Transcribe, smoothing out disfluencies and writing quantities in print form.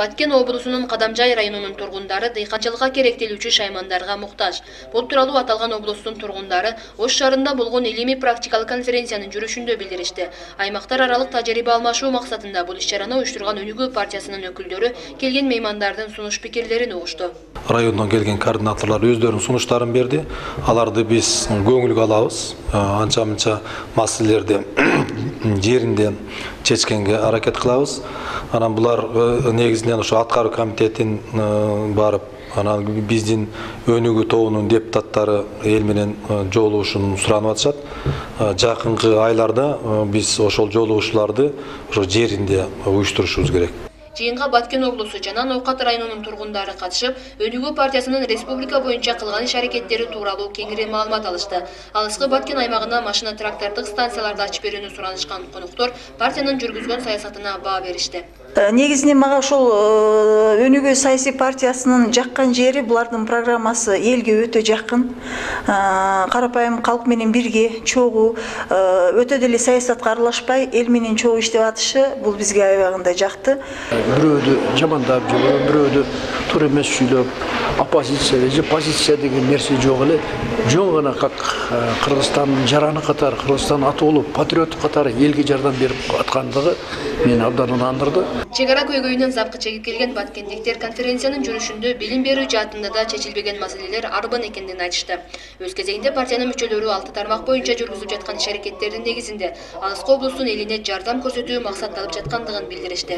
Баткен облусунун Кадамжай районунун тургундары дыйканчылыкка керектелүүчү шаймандарга муктаж. Бул тууралуу аталган облустун тургундары Ош шаарында болгон илимий практикалык конференциянын жүрүшүндө билдиришти. Аймактар аралык тажрыйба алмашуу максатында бул иш-чараны уюштурган Өнүгүү партиясынын өкүлдөрү келген меймандардын сунуш пикирлерин угушту. Райондон келген координаторлор өздөрүнүн сунуштарын берди. Аларды биз көңүлгө алабыз. Анча-мынча маселелерди жеринде чечкенге аракет кылабыз. Анан булар негизинен ошо аткаруу комитетин барып, анан биздин Өнүгүү тобунун депутаттары эл менен жолугушууну суранып атышат. Жакынкы айларда биз ошол жолугушууларды ошо жеринде уюштурушубуз керек. Жыйынга Баткен облусу жана Ноокат районунун тургундары катышып, Өнүгүү партиясынын республика боюнча кылган иш-аракеттери тууралуу кеңири маалымат алышты. Алыскы Баткен аймагына машина трактордук станцияларды ачып берүүнү суранышкан конуктор партиянын жүргүзгөн саясатына баа беришти. Негизинен мага ошол Өнүгүү саясий партиясынын жаккан жери, булардын программасы элге өтө жакын. Карапайым калк менен бирге, чогуу, өтө деле саясатка аралашпай, эл менен чогуу иштеп атышы бул бизге аябагында жакты. Бирөөдү жамандап, бирөөдү туура эмес сүйлөп, оппозиция же позиция деген нерсе жок эле. Жөн гана как Кыргызстандын жараны катары, Кыргызстандын аты болуп, патриоттук катары элге жардам берип аткандыгы мени абдан ынандырды. Чек ара көйгөйүнөн запкы чегип келген баткендиктер конференциянын жүрүшүндө билим берүү жаатында да чечилбеген маселелер арбын экенин айтышты. Өз кезегинде партиянын мүчөлөрү 6 тармак боюнча жүргүзүлүп жаткан иш-аракеттердин негизинде алыскы облустун элине жардам көрсөтүү максатталып жаткандыгын билдиришти.